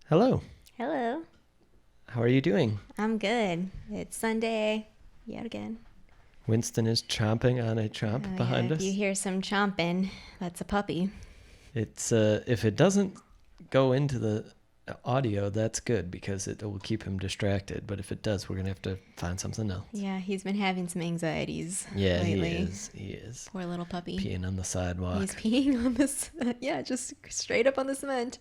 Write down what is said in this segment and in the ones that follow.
Hello. Hello. How are you doing? I'm good. It's Sunday yet again. Winston is chomping on a chomp Oh, behind yeah. us. If you hear some chomping, that's a puppy. It's if it doesn't go into the audio, that's good because it will keep him distracted. But if it does, we're gonna have to find something else. Yeah, he's been having some anxieties Yeah, lately. he is. Poor little puppy. Peeing on the sidewalk. He's peeing on this. Yeah, just straight up on the cement.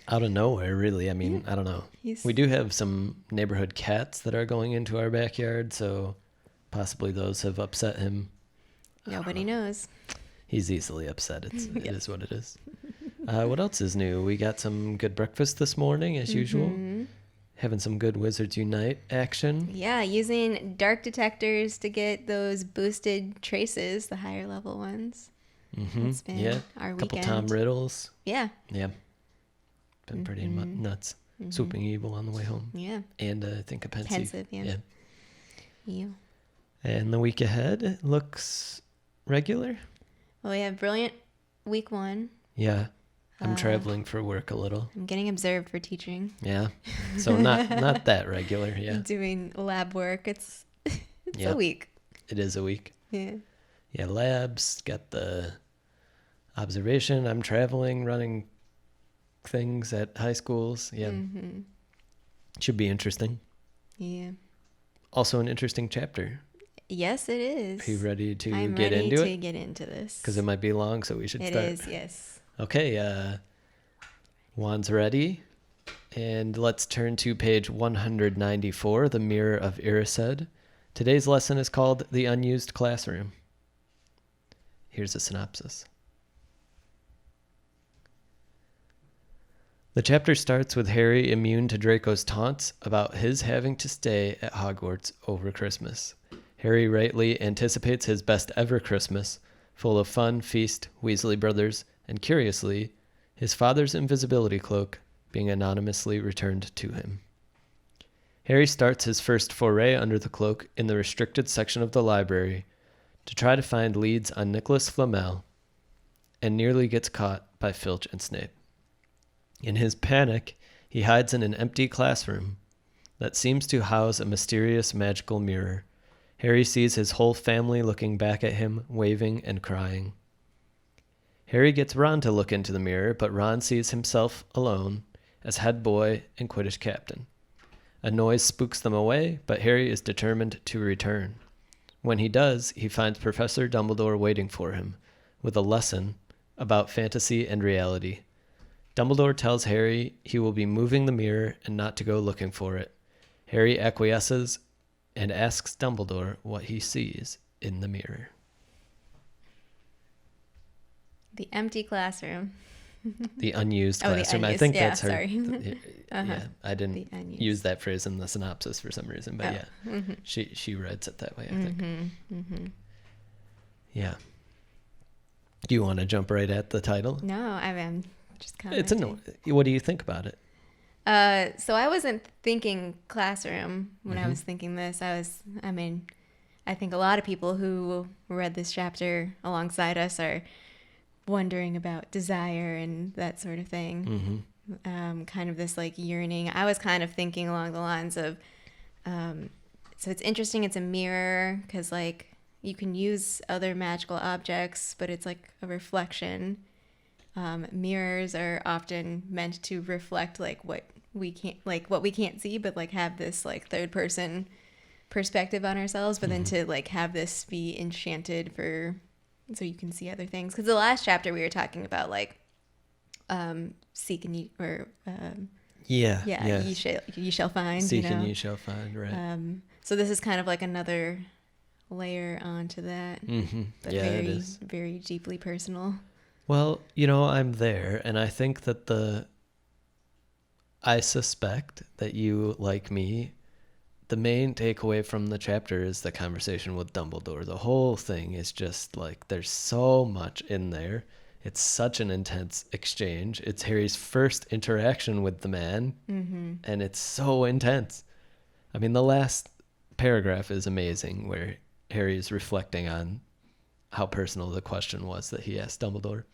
Out of nowhere, really. I mean, Yeah. I don't know. He's We do have some neighborhood cats that are going into our backyard, so possibly those have upset him. Nobody knows. He's easily upset. It Yep. is what it is. What else is new? We got some good breakfast this morning, as usual. Mhm. Having some good Wizards Unite action. Yeah, using dark detectors to get those boosted traces, the higher level ones. Mm-hmm. It's been Yeah. our Couple weekend. Tom Riddles. Yeah. Yeah. Been pretty nuts. Mhm. Swooping Evil on the way home. Yeah. And I think a Pensive. Pensive, yeah. Yeah. And the week ahead looks regular. Well, we have brilliant week one. Yeah. I'm traveling for work a little. I'm getting observed for teaching. Yeah. So not that regular. Yeah. Doing lab work. It's Yep. a week. It is a week. Yeah. Yeah. Labs. Got the observation. I'm traveling, running things at high schools. Yeah. Mm-hmm. Should be interesting. Yeah. Also an interesting chapter. Yes, it is. Are you ready to I'm get ready into to it? get into this. Because it might be long, so we should It start. is, yes. Okay, Juan's ready. And let's turn to page 194, The Mirror of Erised. Today's lesson is called The Unused Classroom. Here's a synopsis. The chapter starts with Harry immune to Draco's taunts about his having to stay at Hogwarts over Christmas. Harry rightly anticipates his best ever Christmas, full of fun, feast, Weasley brothers, and curiously, his father's invisibility cloak being anonymously returned to him. Harry starts his first foray under the cloak in the restricted section of the library to try to find leads on Nicolas Flamel, and nearly gets caught by Filch and Snape. In his panic, he hides in an empty classroom that seems to house a mysterious magical mirror. Harry sees his whole family looking back at him, waving and crying. Harry gets Ron to look into the mirror, but Ron sees himself alone as head boy and Quidditch captain. A noise spooks them away, but Harry is determined to return. When he does, he finds Professor Dumbledore waiting for him with a lesson about fantasy and reality. Dumbledore tells Harry he will be moving the mirror and not to go looking for it. Harry acquiesces and asks Dumbledore what he sees in the mirror. The empty classroom. The unused Oh, the classroom. I unused. think Yeah, that's her. sorry. Yeah, I The didn't unused. use that phrase in the synopsis for some reason, but Oh. yeah, Mm-hmm. she writes it that way, I think. Mm-hmm. Mm-hmm. Yeah. Do you want to jump right at the title? No, I'm just kind It's what do you think about it? So I wasn't thinking classroom when I was thinking this. I think a lot of people who read this chapter alongside us are wondering about desire and that sort of thing. Mm-hmm. Kind of this like yearning. I was kind of thinking along the lines of, so it's interesting. It's a mirror because like you can use other magical objects, but it's like a reflection. Mirrors are often meant to reflect like what we can't see, but like have this like third person perspective on ourselves, but then to like have this be enchanted so you can see other things. Because the last chapter we were talking about like seek and ye shall find. Seek and you shall find, right? So this is kind of like another layer onto that, but Yeah, it very is. very deeply personal. Well, I'm there, and I think that I suspect that you, like me, the main takeaway from the chapter is the conversation with Dumbledore. The whole thing is just like, there's so much in there. It's such an intense exchange. It's Harry's first interaction with the man, and it's so intense. I mean, the last paragraph is amazing, where Harry is reflecting on how personal the question was that he asked Dumbledore.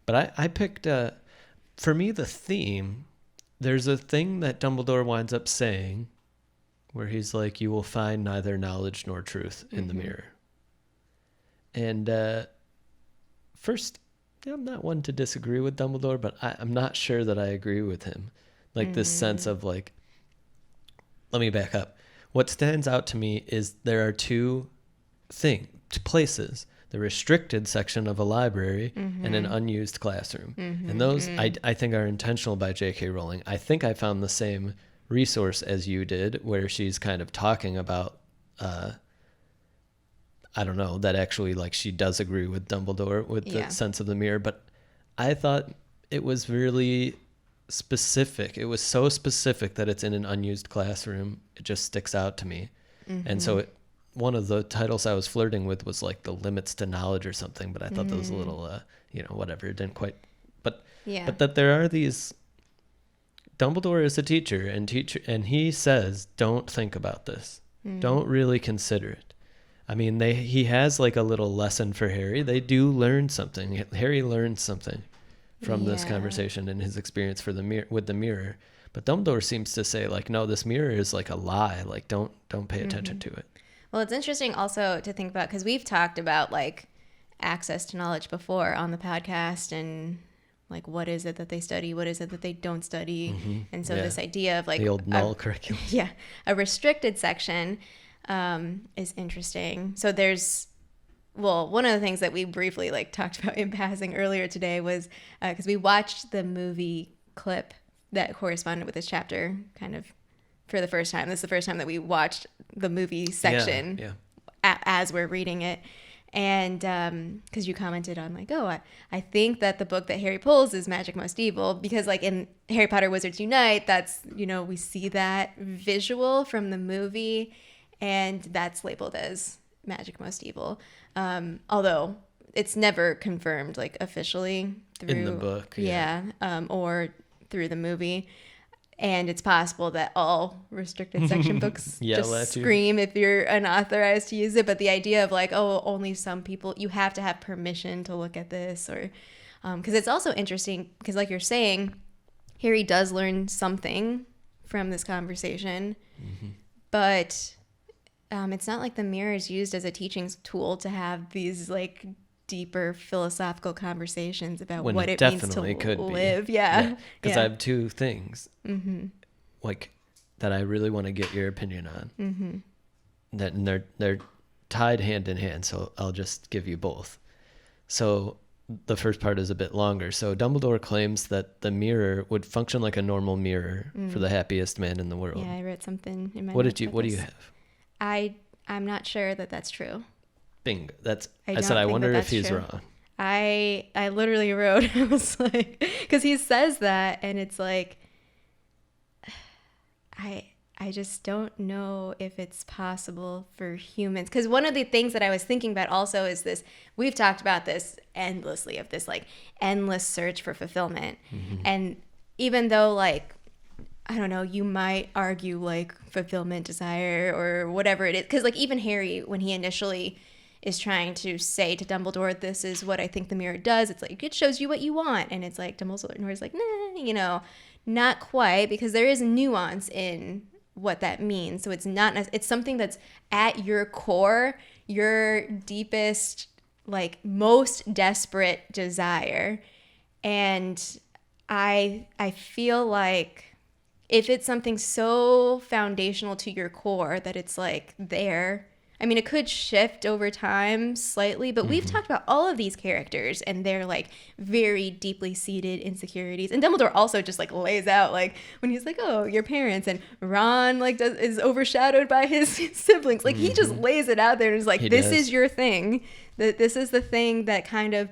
But I picked, for me, the theme there's a thing that Dumbledore winds up saying where he's like, you will find neither knowledge nor truth in the mirror. And first, I'm not one to disagree with Dumbledore, but I'm not sure that I agree with him. Like this sense of like, let me back up. What stands out to me is there are two places, the restricted section of a library and an unused classroom. And those I think are intentional by J.K. Rowling. I think I found the same resource as you did, where she's kind of talking about, I don't know, that actually like she does agree with Dumbledore with the sense of the mirror, but I thought it was really specific. It was so specific that it's in an unused classroom. It just sticks out to me. And so one of the titles I was flirting with was like The Limits to Knowledge or something, but I thought that was a little, whatever. It didn't quite, but that there are these, Dumbledore is a teacher, and he says, don't think about this. Don't really consider it. I mean, he has like a little lesson for Harry. They do learn something. Harry learns something from this conversation and his experience with the mirror. But Dumbledore seems to say like, no, this mirror is like a lie. Like, don't pay attention to it. Well, it's interesting also to think about, because we've talked about like access to knowledge before on the podcast, and like what is it that they study, what is it that they don't study, and so this idea of like the old null curriculum. A restricted section is interesting. So there's, well, one of the things that we briefly like talked about in passing earlier today was because we watched the movie clip that corresponded with this chapter kind of for the first time. This is the first time that we watched the movie section as we're reading it. And because you commented on like, oh, I think that the book that Harry pulls is Magic Most Evil, because like in Harry Potter Wizards Unite, that's, we see that visual from the movie, and that's labeled as Magic Most Evil. Although it's never confirmed like officially through in the book. Or through the movie. And it's possible that all restricted section books just scream if you're unauthorized to use it. But the idea of like, oh, only some people, you have to have permission to look at this, or because it's also interesting because like you're saying, Harry does learn something from this conversation, but it's not like the mirror is used as a teaching tool to have these like deeper philosophical conversations about what it means to live. Because I have two things like that I really want to get your opinion on. That they're tied hand in hand, so I'll just give you both. So the first part is a bit longer. So Dumbledore claims that the mirror would function like a normal mirror for the happiest man in the world. Yeah, I wrote something in my What do you have? I'm not sure that that's true. Bingo. I said I wonder if he's wrong. I literally wrote, I was like, because he says that, and it's like, I just don't know if it's possible for humans. Because one of the things that I was thinking about also is this, we've talked about this endlessly, of this like endless search for fulfillment. And even though like, I don't know, you might argue like fulfillment, desire, or whatever it is. Because like even Harry, when he initially is trying to say to Dumbledore, this is what I think the mirror does, it's like, it shows you what you want. And it's like, Dumbledore's like, nah, not quite, because there is nuance in what that means. So it's not, it's something that's at your core, your deepest, like most desperate desire. And I feel like if it's something so foundational to your core that it's like there, I mean, it could shift over time slightly, but we've talked about all of these characters and their like very deeply seated insecurities. And Dumbledore also just like lays out like when he's like, oh, your parents, and Ron like is overshadowed by his siblings. Like he just lays it out there and is like, this is your thing. This is the thing that kind of,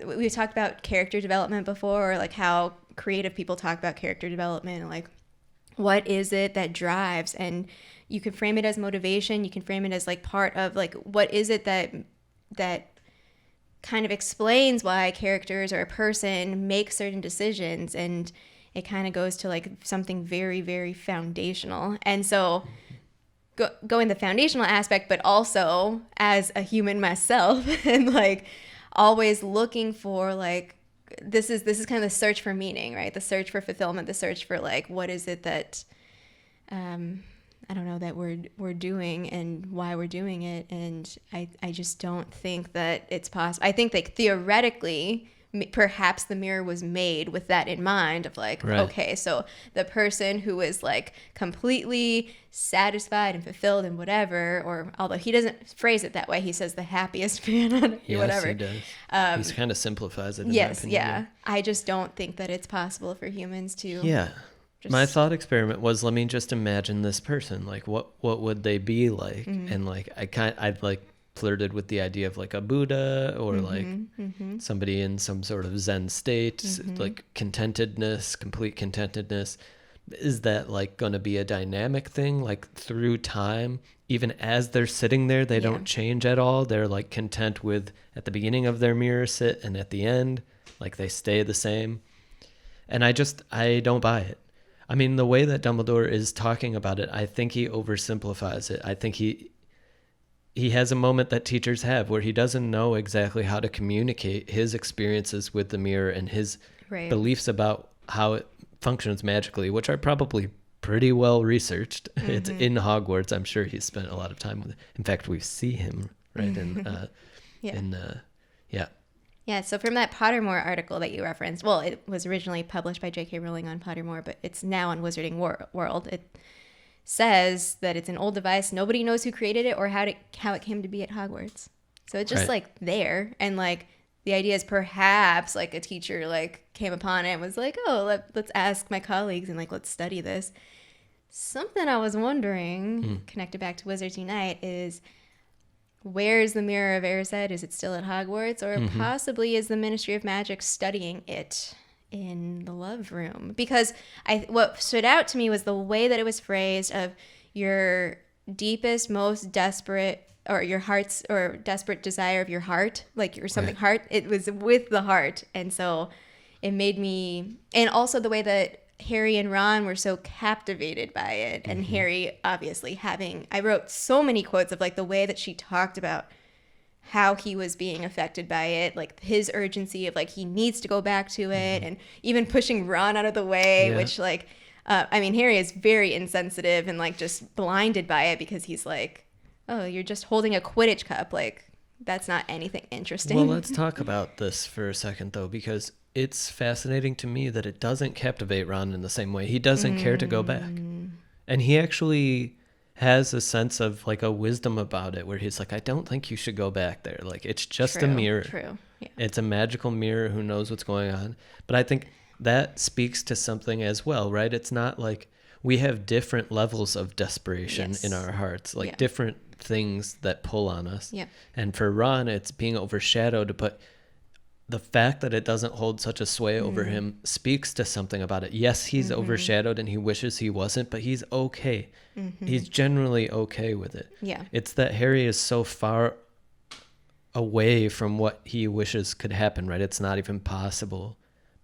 we've talked about character development before, or like how creative people talk about character development and like, what is it that drives? And you can frame it as motivation. You can frame it as like part of like, what is it that kind of explains why characters or a person make certain decisions? And it kind of goes to like something very, very foundational. And so go in the foundational aspect, but also as a human myself and like always looking for like this is kind of the search for meaning, right? The search for fulfillment, the search for like, what is it that, I don't know, that we're doing and why we're doing it. And I just don't think that it's possible. I think like theoretically, perhaps the mirror was made with that in mind of like, right. Okay, so the person who is like completely satisfied and fulfilled and whatever, or although he doesn't phrase it that way, he says the happiest man on earth, yes, whatever. He does. He kind of simplifies it. In Yes, my opinion. yeah. I just don't think that it's possible for humans to. Yeah. My thought experiment was, let me just imagine this person. Like, what would they be like? Mm-hmm. And like, I'd like flirted with the idea of like a Buddha or like somebody in some sort of Zen state, like contentedness, complete contentedness. Is that like going to be a dynamic thing? Like through time, even as they're sitting there, they don't change at all. They're like content with at the beginning of their mirror sit and at the end, like they stay the same. And I don't buy it. I mean, the way that Dumbledore is talking about it, I think he oversimplifies it. I think he has a moment that teachers have where he doesn't know exactly how to communicate his experiences with the mirror and his beliefs about how it functions magically, which are probably pretty well researched. It's in Hogwarts. I'm sure he's spent a lot of time with it. In fact, we see him Yeah, so from that Pottermore article that you referenced, well, it was originally published by J.K. Rowling on Pottermore, but it's now on Wizarding World. It says that it's an old device. Nobody knows who created it or how it came to be at Hogwarts. So it's just like there, and like the idea is perhaps like a teacher like came upon it and was like, oh, let's ask my colleagues and like let's study this. Something I was wondering, connected back to Wizards Unite, is where's the Mirror of Erised? Is it still at Hogwarts? Or possibly is the Ministry of Magic studying it in the Love Room? Because what stood out to me was the way that it was phrased of your deepest, most desperate, or your heart's, or desperate desire of your heart, like your something heart. It was with the heart. And so it made me, and also the way that Harry and Ron were so captivated by it, and Harry obviously I wrote so many quotes of like the way that she talked about how he was being affected by it, like his urgency of like he needs to go back to it, and even pushing Ron out of the way, which like I mean, Harry is very insensitive and like just blinded by it because he's like, oh, you're just holding a Quidditch cup, like that's not anything interesting. Well, let's talk about this for a second though, because it's fascinating to me that it doesn't captivate Ron in the same way. He doesn't care to go back. And he actually has a sense of like a wisdom about it where he's like, I don't think you should go back there. Like, it's just a mirror. True. Yeah. It's a magical mirror. Who knows what's going on? But I think that speaks to something as well, right? It's not like we have different levels of desperation in our hearts, like different things that pull on us. Yeah. And for Ron, it's being overshadowed, but the fact that it doesn't hold such a sway over him speaks to something about it. Yes, he's overshadowed and he wishes he wasn't, but he's okay. He's generally okay with it. Yeah. It's that Harry is so far away from what he wishes could happen, right? It's not even possible.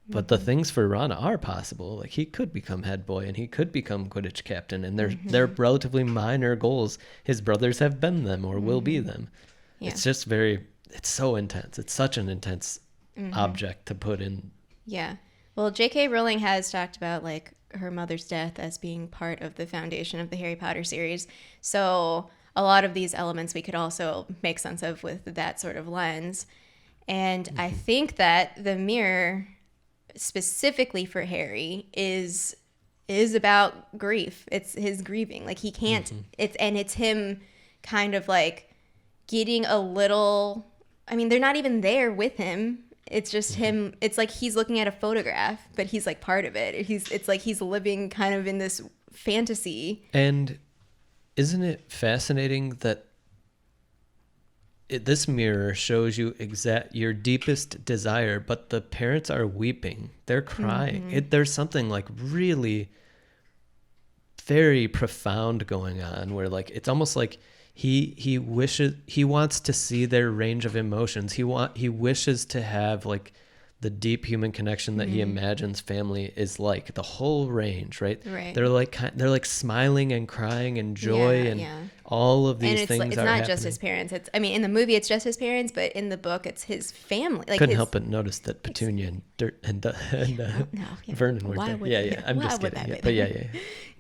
But the things for Ron are possible. Like, he could become head boy and he could become Quidditch captain, and they're relatively minor goals. His brothers have been them or will be them. Yeah. It's just it's so intense. It's such an intense object to put in. Yeah. Well, J.K. Rowling has talked about like her mother's death as being part of the foundation of the Harry Potter series. So a lot of these elements we could also make sense of with that sort of lens. And I think that the mirror specifically for Harry is about grief. It's his grieving. Like he can't, it's him kind of like getting a little, I mean, they're not even there with him. It's just him. It's like he's looking at a photograph, but he's like part of it. It's like he's living kind of in this fantasy. And isn't it fascinating that this mirror shows you your deepest desire, but the parents are weeping. They're crying. There's something like really very profound going on where like it's almost like he wants to see their range of emotions. He wishes to have like the deep human connection that he imagines family is like, the whole range, right? Right. They're like smiling and crying and joy and all of these things it's are not happening. just his parents. In the movie it's just his parents, but in the book it's his family. Like, couldn't help but notice that Petunia and Vernon were there. Yeah. I'm just kidding. But yeah.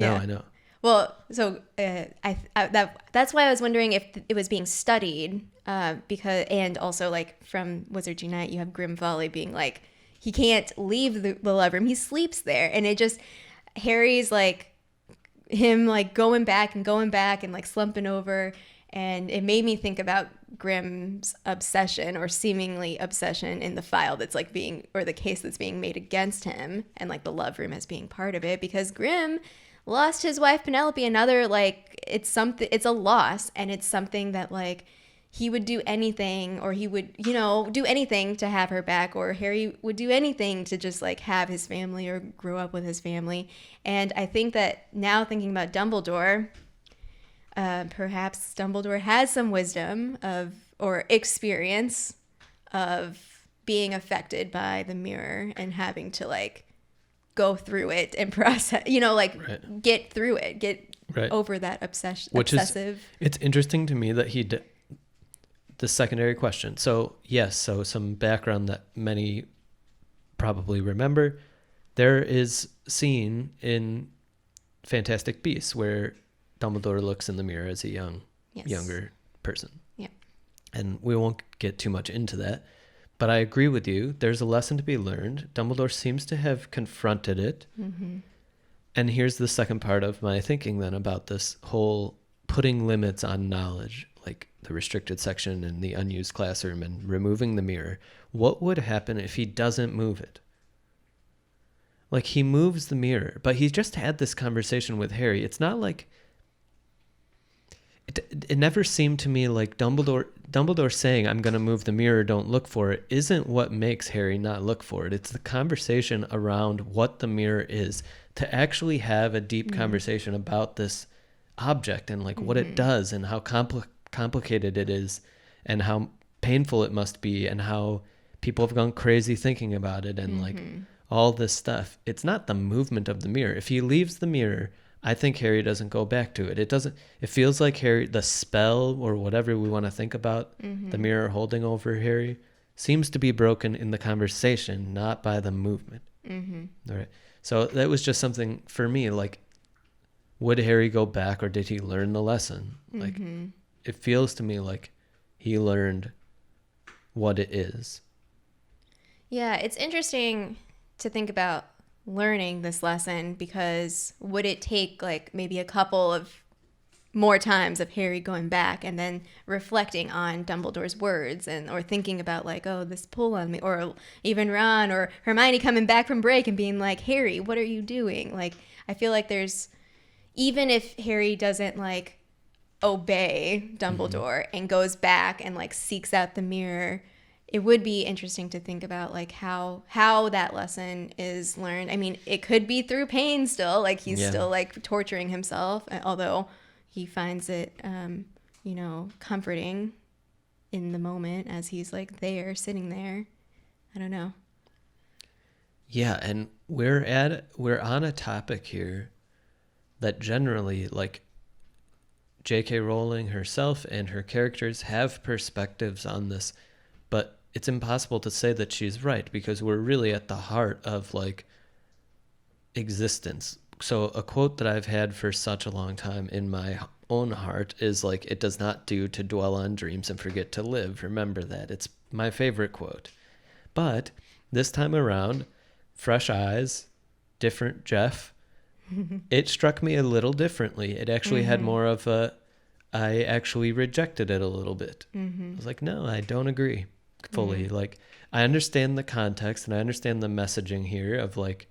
No, I know. Well, so that's why I was wondering if it was being studied, because, and also like from Wizards Unite, you have Grim Folly being like, he can't leave the love room, he sleeps there, and it just, Harry's like him like going back and like slumping over, and it made me think about Grimm's obsession or seemingly obsession in the file that's like being, or the case that's being made against him, and like the love room as being part of it, because Grimm lost his wife Penelope, another, like, it's a loss, and it's something that like he would do anything, or he would, do anything to have her back, or Harry would do anything to just like have his family or grow up with his family. And I think that now, thinking about Dumbledore, perhaps Dumbledore has some wisdom or experience of being affected by the mirror and having to like go through it and process, get through it, get over that obsessive. It's interesting to me that the secondary question. So yes, so some background that many probably remember. There is a scene in Fantastic Beasts where Dumbledore looks in the mirror as a younger person. Yeah. And we won't get too much into that. But I agree with you. There's a lesson to be learned. Dumbledore seems to have confronted it. Mm-hmm. And here's the second part of my thinking then about this whole putting limits on knowledge, like the restricted section and the unused classroom and removing the mirror. What would happen if he doesn't move it? Like, he moves the mirror, but he just had this conversation with Harry. It's not like... It never seemed to me like Dumbledore saying, I'm going to move the mirror, don't look for it, isn't what makes Harry not look for it. It's the conversation around what the mirror is, to actually have a deep conversation about this object and like what it does and how complicated it is and how painful it must be and how people have gone crazy thinking about it and like all this stuff. It's not the movement of the mirror. If he leaves the mirror, I think Harry doesn't go back to it. It feels like Harry, the spell or whatever we want to think about, the mirror holding over Harry, seems to be broken in the conversation, not by the movement. All right. So that was just something for me, like, would Harry go back or did he learn the lesson? Like, it feels to me like he learned what it is. Yeah, it's interesting to think about learning this lesson, because would it take like maybe a couple of more times of Harry going back and then reflecting on Dumbledore's words or thinking about like, oh, this pull on me, or even Ron or Hermione coming back from break and being like, Harry, what are you doing? Like, I feel like even if Harry doesn't like obey Dumbledore and goes back and like seeks out the mirror, it would be interesting to think about like how that lesson is learned. I mean, it could be through pain still, like he's still like torturing himself, although he finds it, comforting in the moment as he's like sitting there. I don't know. Yeah, and we're on a topic here that generally, like, J.K. Rowling herself and her characters have perspectives on this, but it's impossible to say that she's right because we're really at the heart of like existence. So a quote that I've had for such a long time in my own heart is like, it does not do to dwell on dreams and forget to live. Remember that. It's my favorite quote. But this time around, fresh eyes, different Jeff, it struck me a little differently. It actually had more of I actually rejected it a little bit. I was like, no, I don't agree fully. Like, I understand the context and I understand the messaging here of like,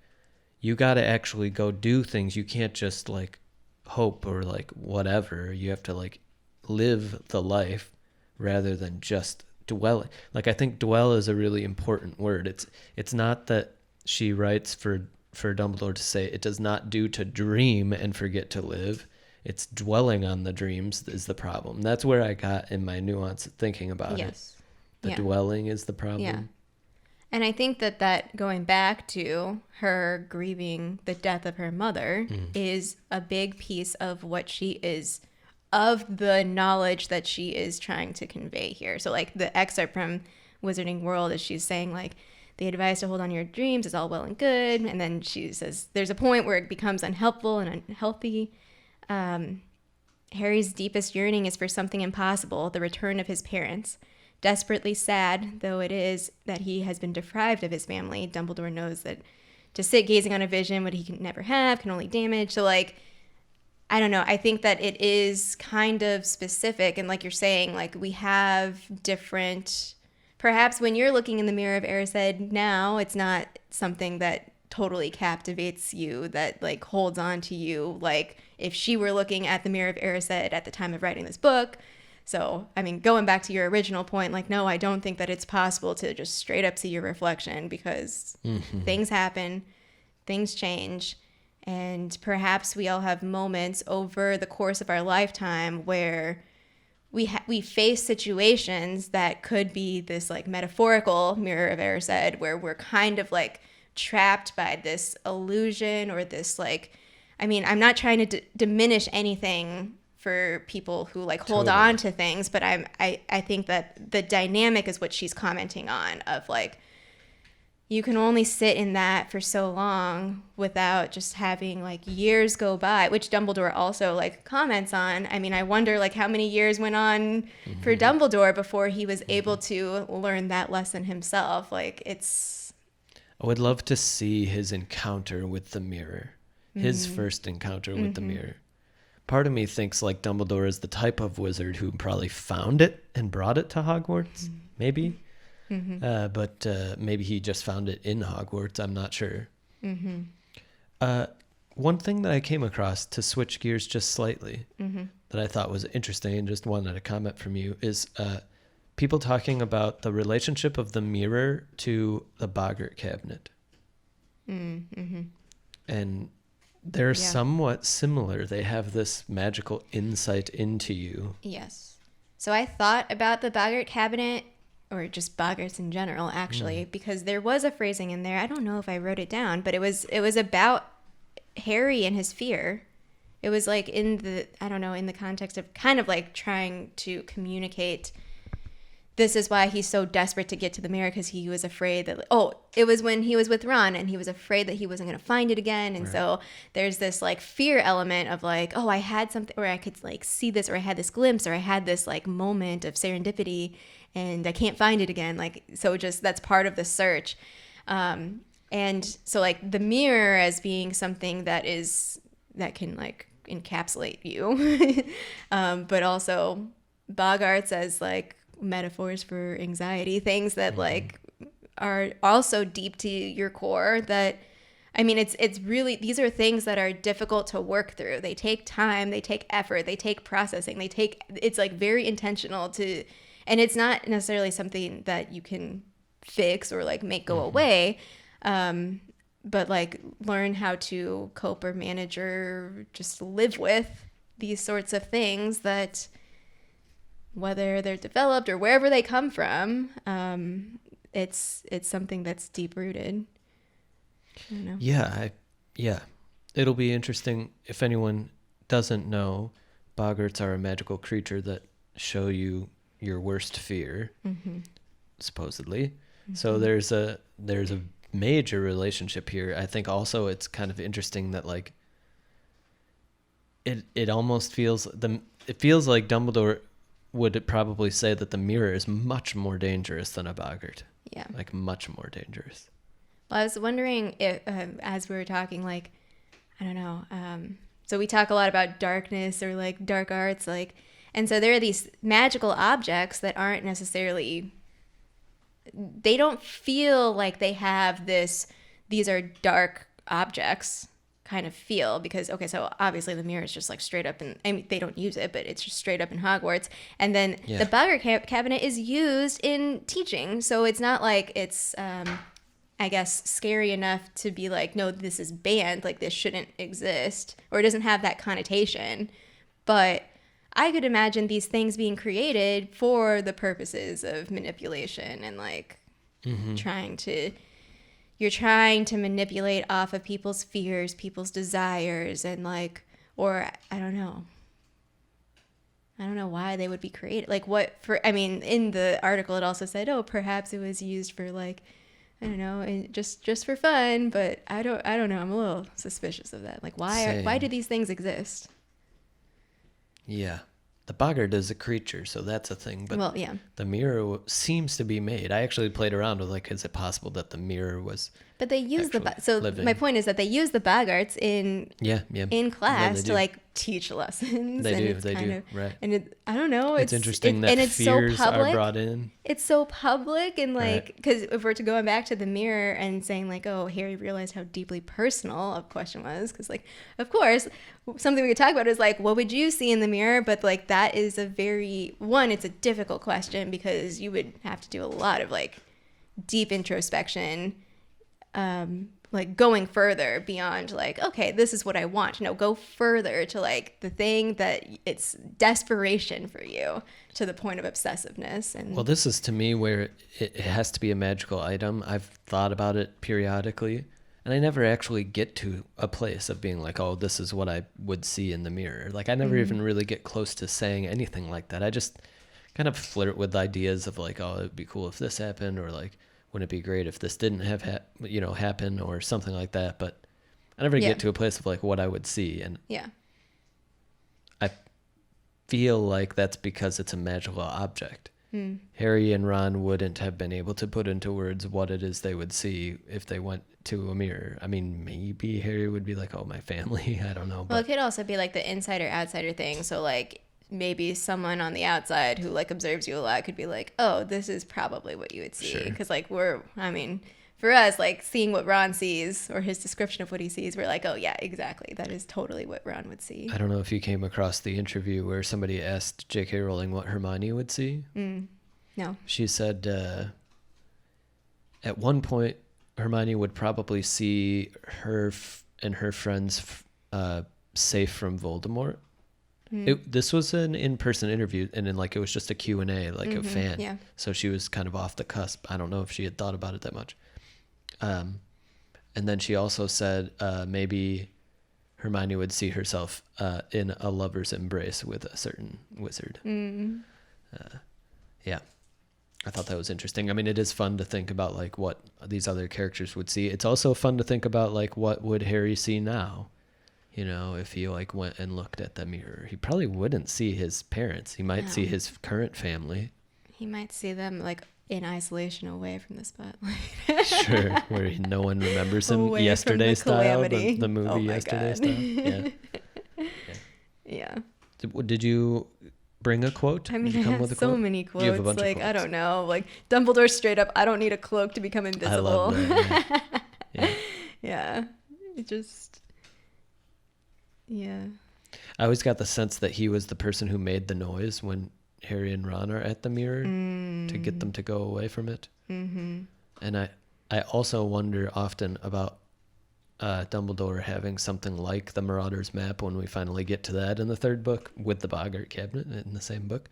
you got to actually go do things. You can't just like hope or like whatever. You have to like live the life rather than just dwell. Like, I think dwell is a really important word. It's not that she writes for Dumbledore to say it does not do to dream and forget to live. It's dwelling on the dreams is the problem. That's where I got in my nuance thinking about it. The dwelling is the problem. Yeah. And I think that going back to her grieving the death of her mother is a big piece of what she is, of the knowledge that she is trying to convey here. So like the excerpt from Wizarding World is she's saying like, the advice to hold on to your dreams is all well and good. And then she says there's a point where it becomes unhelpful and unhealthy. Harry's deepest yearning is for something impossible, the return of his parents. Desperately sad though it is that he has been deprived of his family, Dumbledore knows that to sit gazing on a vision what he can never have can only damage. So like, I don't know. I think that it is kind of specific. And like you're saying, like we have different, perhaps when you're looking in the Mirror of Erised now, it's not something that totally captivates you, that like holds on to you. Like if she were looking at the Mirror of Erised at the time of writing this book. So, I mean, going back to your original point, like, no, I don't think that it's possible to just straight up see your reflection because things happen, things change. And perhaps we all have moments over the course of our lifetime where we face situations that could be this like metaphorical Mirror of Erised, where we're kind of like trapped by this illusion or this like, I mean, I'm not trying to diminish anything for people who like hold on to things, but I think that the dynamic is what she's commenting on, of like, you can only sit in that for so long without just having like years go by, which Dumbledore also like comments on. I mean, I wonder like how many years went on for Dumbledore before he was able to learn that lesson himself. Like it's, I would love to see his encounter with the mirror, his first encounter with the mirror. Part of me thinks like Dumbledore is the type of wizard who probably found it and brought it to Hogwarts, maybe. But maybe he just found it in Hogwarts. I'm not sure. One thing that I came across, to switch gears just slightly, that I thought was interesting and just wanted a comment from you, is people talking about the relationship of the mirror to the Boggart cabinet. And they're somewhat similar. They have this magical insight into you. Yes. So I thought about the Boggart cabinet, or just Boggarts in general, actually, because there was a phrasing in there. I don't know if I wrote it down, but it was about Harry and his fear. It was like in the context of kind of like trying to communicate, this is why he's so desperate to get to the mirror, because he was afraid that, it was when he was with Ron and he was afraid that he wasn't going to find it again. And so there's this like fear element of like, I had something, or I could like see this, or I had this glimpse, or I had this like moment of serendipity and I can't find it again. Like, so just that's part of the search. And so like the mirror as being something that can like encapsulate you, but also Boggarts as like metaphors for anxiety, things that like are also deep to your core. That, I mean, it's really, these are things that are difficult to work through. They take time, they take effort, they take processing, it's like very intentional and it's not necessarily something that you can fix or like make go away. But like learn how to cope or manage or just live with these sorts of things, that whether they're developed or wherever they come from, it's something that's deep rooted. I don't know. Yeah. It'll be interesting if anyone doesn't know. Boggarts are a magical creature that show you your worst fear, supposedly. So there's a major relationship here. I think also it's kind of interesting that like it almost feels like Dumbledore would probably say that the mirror is much more dangerous than a Boggart. Yeah. Like much more dangerous. Well, I was wondering if, as we were talking, like, I don't know. So we talk a lot about darkness or like dark arts, like, and so there are these magical objects that aren't necessarily, they don't feel like they have these are dark objects kind of feel, because, okay, so obviously the mirror is just like straight up, and I mean, they don't use it, but it's just straight up in Hogwarts. And then the Boggart cabinet is used in teaching. So it's not like it's, I guess, scary enough to be like, no, this is banned, like this shouldn't exist, or it doesn't have that connotation. But I could imagine these things being created for the purposes of manipulation and like you're trying to manipulate off of people's fears, people's desires, and like, or I don't know why they would be created. Like in the article it also said, oh, perhaps it was used for like, I don't know, just for fun, but I don't know. I'm a little suspicious of that. Like why do these things exist? Yeah. The boggart is a creature, so that's a thing. But the mirror seems to be made. I actually played around with like, is it possible that the mirror was? But they use living. My point is that they use the boggarts in class to like teach lessons. They do. Right. And I don't know. It's interesting that it's fears so public. Are brought in. It's so public and like, because if we're to going back to the mirror and saying like, oh, Harry realized how deeply personal a question was, because like, of course, something we could talk about is like, what would you see in the mirror? But like, that is it's a difficult question because you would have to do a lot of like deep introspection. Like going further beyond like, okay, this is what I want. No, go further to like the thing that it's desperation for you to the point of obsessiveness. And well, this is to me where it has to be a magical item. I've thought about it periodically, and I never actually get to a place of being like, oh, this is what I would see in the mirror. Like I never even really get close to saying anything like that. I just kind of flirt with ideas of like, oh, it'd be cool if this happened, or like, wouldn't it be great if this didn't have happen or something like that? But I never get to a place of like what I would see. And I feel like that's because it's a magical object. Harry and Ron wouldn't have been able to put into words what it is they would see if they went to a mirror. I mean, maybe Harry would be like, oh, my family. I don't know. Well, it could also be like the insider-outsider thing. So like, maybe someone on the outside who like observes you a lot could be like, oh, this is probably what you would see. Because like for us, like seeing what Ron sees or his description of what he sees, we're like, oh yeah, exactly. That is totally what Ron would see. I don't know if you came across the interview where somebody asked J.K. Rowling what Hermione would see. No. She said at one point Hermione would probably see her and her friends safe from Voldemort. This was an in-person interview, and then like it was just a Q&A, like a fan. Yeah. So she was kind of off the cusp. I don't know if she had thought about it that much. And then she also said maybe Hermione would see herself in a lover's embrace with a certain wizard. Yeah. I thought that was interesting. I mean, it is fun to think about like what these other characters would see. It's also fun to think about like what would Harry see now? You know, if he like went and looked at the mirror, he probably wouldn't see his parents. He might see his current family. He might see them like in isolation away from the spotlight. Sure, where no one remembers him. Away Yesterday style, the movie Yesterday style. Yeah. Did you bring a quote? I mean, I have so many quotes. You have a bunch of quotes. I don't know. Like Dumbledore straight up, I don't need a cloak to become invisible. I love that, yeah. It just... Yeah. I always got the sense that he was the person who made the noise when Harry and Ron are at the mirror to get them to go away from it. And I also wonder often about Dumbledore having something like the Marauder's Map when we finally get to that in the third book with the Boggart cabinet in the same book.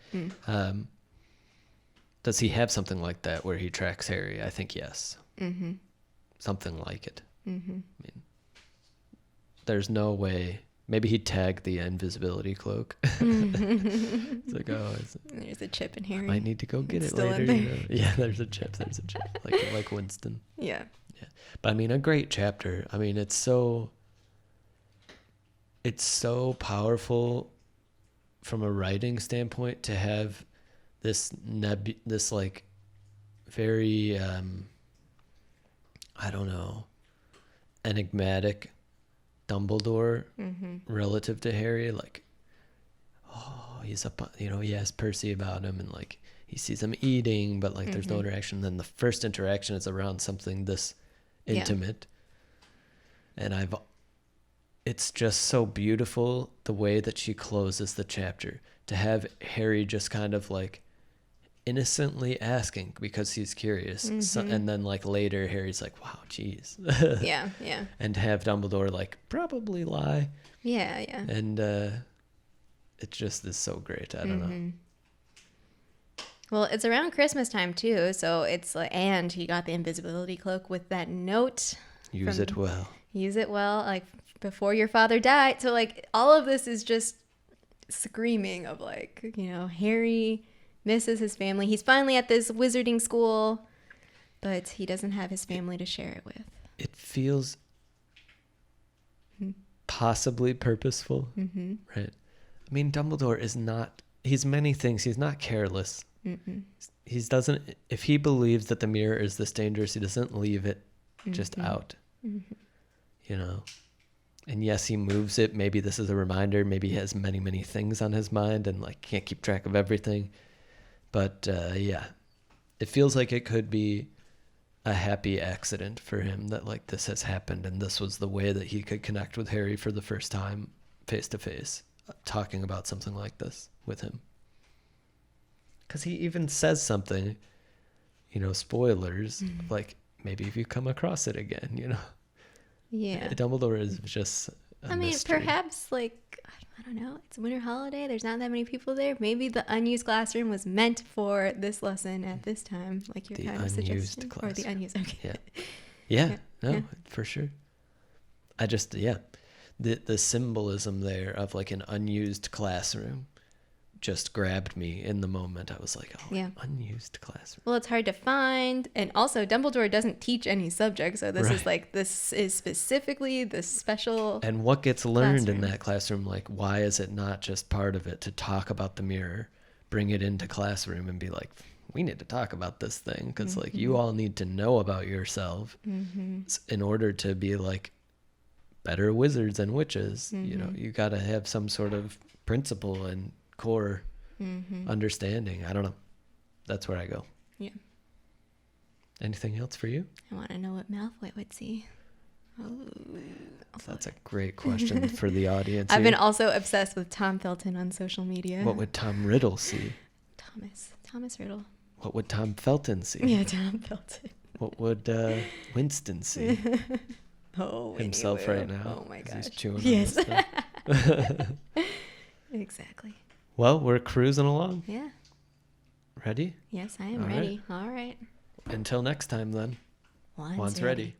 Does he have something like that where he tracks Harry? I think yes. Something like it. I mean, there's no way... Maybe he'd tag the invisibility cloak. It's like, oh, there's a chip in Harry. I might need to go get it later. You know? Yeah, there's a chip. Like Winston. Yeah. But I mean, a great chapter. I mean, it's so powerful from a writing standpoint to have this like very I don't know, enigmatic Dumbledore relative to Harry. Like, oh, he's up, he has Percy about him, and like he sees him eating, but like there's no interaction. Then the first interaction is around something this intimate, and it's just so beautiful the way that she closes the chapter, to have Harry just kind of like innocently asking because he's curious. So, and then like later Harry's like, wow, geez. Yeah. And to have Dumbledore like probably lie. Yeah. And it just is so great. I don't know. Well, it's around Christmas time too, so it's like, and he got the invisibility cloak with that note. Use it well. Use it well, like before your father died. So like all of this is just screaming of like, you know, Harry misses his family. He's finally at this wizarding school, but he doesn't have his family to share it with. It feels possibly purposeful, right? I mean, Dumbledore is not, he's many things. He's not careless. He doesn't, if he believes that the mirror is this dangerous, he doesn't leave it just out, you know? And yes, he moves it. Maybe this is a reminder. Maybe he has many, many things on his mind and like can't keep track of everything. But yeah, it feels like it could be a happy accident for him that like this has happened and this was the way that he could connect with Harry for the first time face to face, talking about something like this with him. Because he even says something, you know, spoilers, like maybe if you come across it again, you know. Yeah. Dumbledore is just a mystery. Perhaps like, I don't know, it's a winter holiday. There's not that many people there. Maybe the unused classroom was meant for this lesson at this time, like you're kind of suggesting. Or the unused, okay. Yeah, for sure. I just, the symbolism there of like an unused classroom just grabbed me in the moment. I was like, unused classroom. Well, it's hard to find. And also, Dumbledore doesn't teach any subject. So this is specifically the special And what gets learned in that classroom? Like, why is it not just part of it to talk about the mirror, bring it into classroom and be like, we need to talk about this thing because like you all need to know about yourself in order to be like better wizards and witches. You know, you got to have some sort of principle and core understanding. I don't know. That's where I go. Yeah. Anything else for you? I want to know what Malfoy would see. Oh, that's a great question for the audience. I've been also obsessed with Tom Felton on social media. What would Tom Riddle see? Thomas Riddle. What would Tom Felton see? Yeah, Tom Felton. What would Winston see? Himself right now. Oh my gosh. He's chewing on this stuff. Exactly. Well, we're cruising along. Yeah. Ready? Yes, I am ready. All right. Until next time, then. Wands ready.